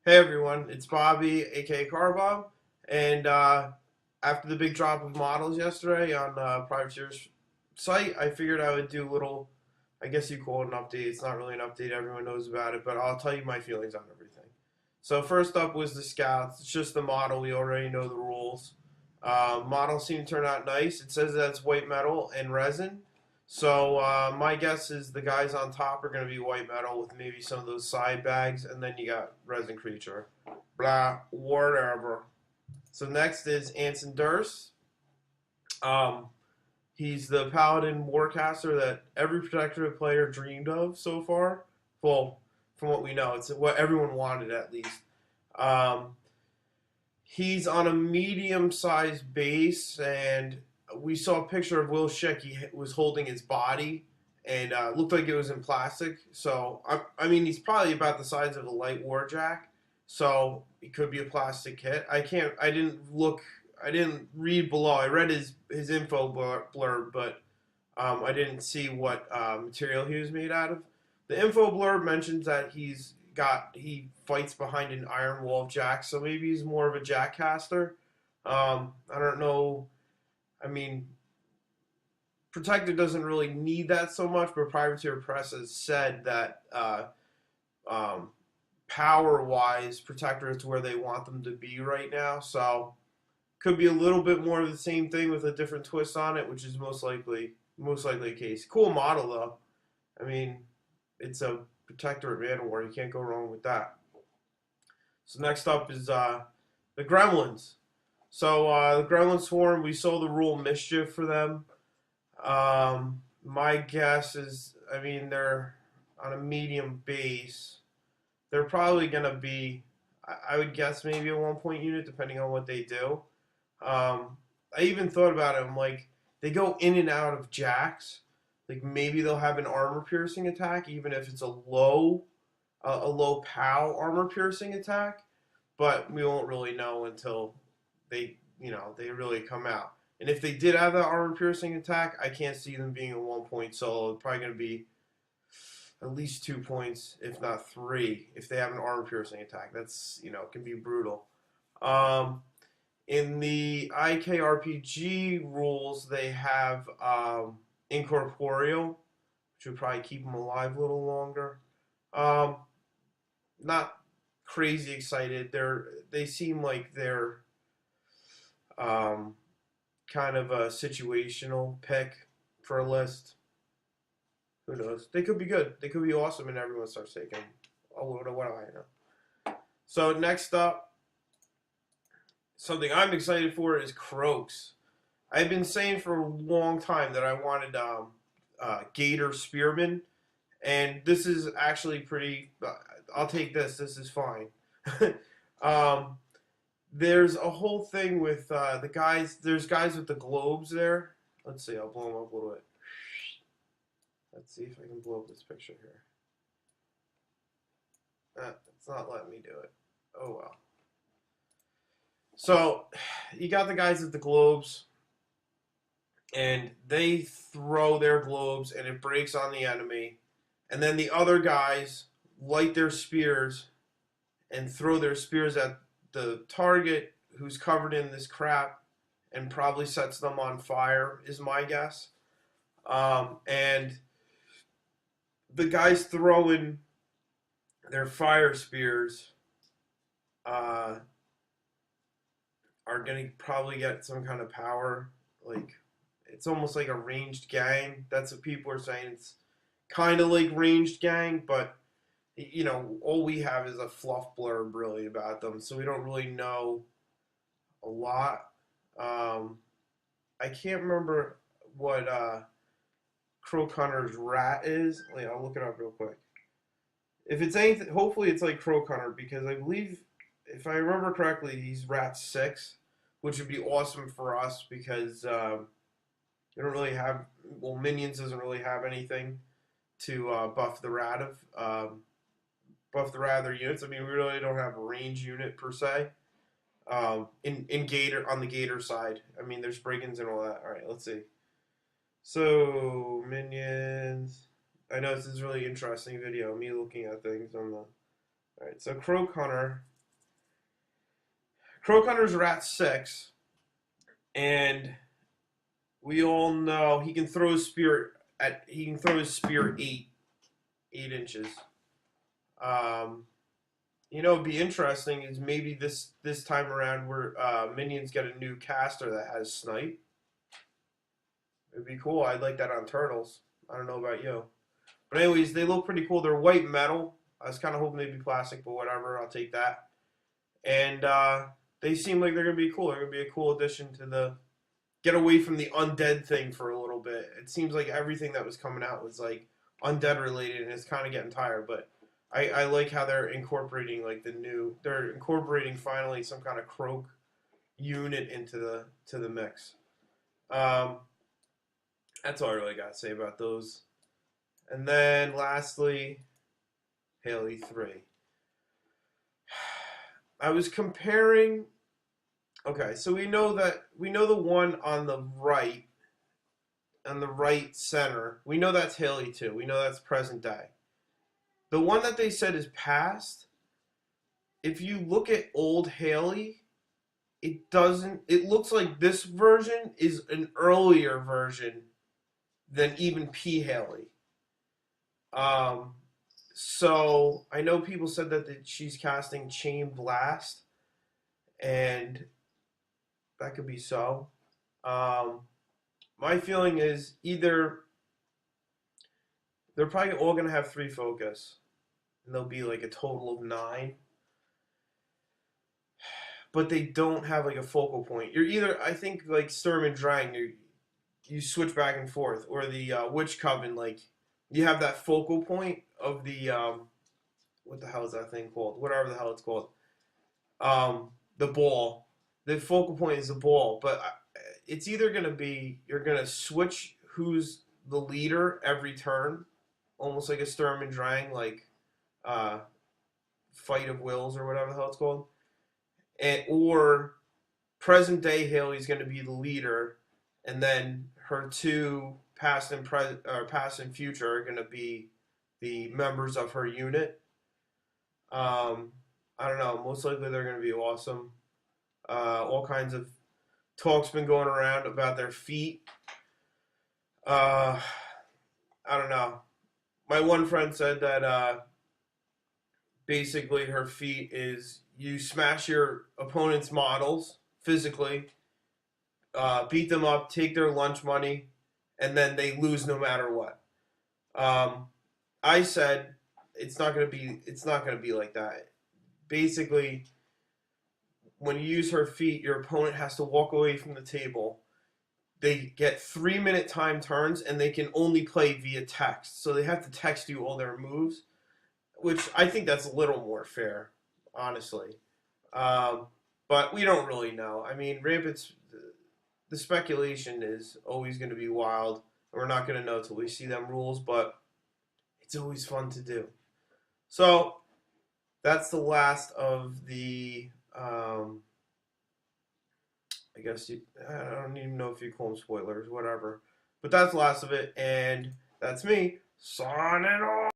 Hey everyone, it's Bobby, aka Carbob, and after the big drop of models yesterday on Privateer's site, I figured I would do a little, I guess you call it an update. It's not really an update, everyone knows about it, but I'll tell you my feelings on everything. So first up was the Scouts. It's just the model, we already know the rules. Model seemed to turn out nice. It says that it's white metal and resin. So my guess is the guys on top are going to be white metal with maybe some of those side bags, and then you got resin creature, blah, whatever. So next is Anson Durst. Um, he's the paladin warcaster that every protectorate player dreamed of so far. Well, from what we know, it's what everyone wanted at least. Um, he's on a medium-sized base, and we saw a picture of Will Schick. He was holding his body, and looked like it was in plastic. So I mean, he's probably about the size of a light warjack. So it could be a plastic kit. I can't. I didn't look. I didn't read below. I read his info blurb, but I didn't see what material he was made out of. The info blurb mentions that he fights behind an iron wall of jacks, so maybe he's more of a jack caster. I don't know. I mean, Protected doesn't really need that so much, but Privateer Press has said that um, power wise, Protector is where they want them to be right now. So could be a little bit more of the same thing with a different twist on it, which is most likely the case. Cool model though. I mean, it's a Protector at Man War. You can't go wrong with that. So next up is the Gremlins. So the Gremlin Swarm, we saw the rule Mischief for them. My guess is, I mean, they're on a medium base. They're probably going to be, I would guess, maybe a 1 point unit, depending on what they do. I even thought about it. I'm like, they go in and out of jacks. Like maybe they'll have an armor piercing attack, even if it's a low POW armor piercing attack. But we won't really know until they really come out. And if they did have that armor piercing attack, I can't see them being a 1 point solo. It's probably going to be at least 2 points, if not three, if they have an armor piercing attack. That's it can be brutal. In the IKRPG rules, they have Incorporeal, which would probably keep them alive a little longer. Um, Not crazy excited. They seem like they're um, kind of a situational pick for a list. Who knows? They could be good. They could be awesome, and everyone starts taking them. Oh, what do I know? So next up, something I'm excited for is Croaks. I've been saying for a long time that I wanted Gator Spearman, and this is actually pretty. I'll take this. This is fine. um, there's a whole thing with the guys. There's guys with the globes there. Let's see. I'll blow them up a little bit. Let's see if I can blow up this picture here. It's not letting me do it. Oh well. So you got the guys with the globes, and they throw their globes, and it breaks on the enemy, and then the other guys light their spears and throw their spears at the target who's covered in this crap and probably sets them on fire, is my guess. And the guys throwing their fire spears uh, are going to probably get some kind of power. Like, it's almost like a ranged gang. That's what people are saying. It's kind of like ranged gang, but all we have is a fluff blurb really about them, so we don't really know a lot. I can't remember what Croak Hunter's rat is. Wait, I'll look it up real quick. If it's anything, hopefully it's like Croak Hunter, because I believe, if I remember correctly, he's rat 6, which would be awesome for us because they don't really have, well, Minions doesn't really have anything to buff the rat of their units. I mean, we really don't have a range unit per se. In Gator, on the Gator side, I mean, there's break-ins and all that. All right, let's see. So minions. I know this is a really interesting video. Me looking at things on the. All right, so Croak Hunter. Croak Hunters are at 6, and we all know he can throw his spear 8 inches. Um, it'd be interesting is maybe this time around where minions get a new caster that has snipe. It'd be cool. I'd like that on turtles. I don't know about you, but anyways, they look pretty cool. They're white metal. I was kind of hoping they'd be plastic, but whatever. I'll take that. And they seem like they're gonna be cool. They're gonna be a cool addition to the get away from the undead thing for a little bit. It seems like everything that was coming out was like undead related, and it's kind of getting tired. But I like how they're incorporating like they're incorporating finally some kind of croak unit into the mix. That's all I really got to say about those. And then lastly, Haley 3. I was comparing. Okay, so we know the one on the right center. We know that's Haley 2. We know that's present day. The one that they said is past. If you look at old Haley, it doesn't. It looks like this version is an earlier version than even P Haley. So I know people said that she's casting Chain Blast, and that could be so. My feeling is either they're probably all gonna have 3 focus, and there'll be like a total of 9. But they don't have like a focal point. You're either, I think, like Sturm and Drang, you switch back and forth, or the Witch Coven, like you have that focal point of the what the hell is that thing called? Whatever the hell it's called. The ball. The focal point is the ball, but it's either gonna be you're gonna switch who's the leader every turn, almost like a Sturm and Drang, like Fight of Wills or whatever the hell it's called, or present day Haley's gonna be the leader, and then her 2 past and future are gonna be the members of her unit. I don't know. Most likely they're gonna be awesome. All kinds of talk's been going around about their feet. I don't know. My one friend said that basically her feat is you smash your opponent's models physically, beat them up, take their lunch money, and then they lose no matter what. I said it's not gonna be like that. Basically, when you use her feat, your opponent has to walk away from the table. They get 3-minute time turns, and they can only play via text. So they have to text you all their moves, which I think that's a little more fair, honestly. But we don't really know. I mean, the speculation is always going to be wild. We're not going to know till we see them rules, but it's always fun to do. So that's the last of the. I guess I don't even know if you call them spoilers, whatever. But that's the last of it, and that's me signing off.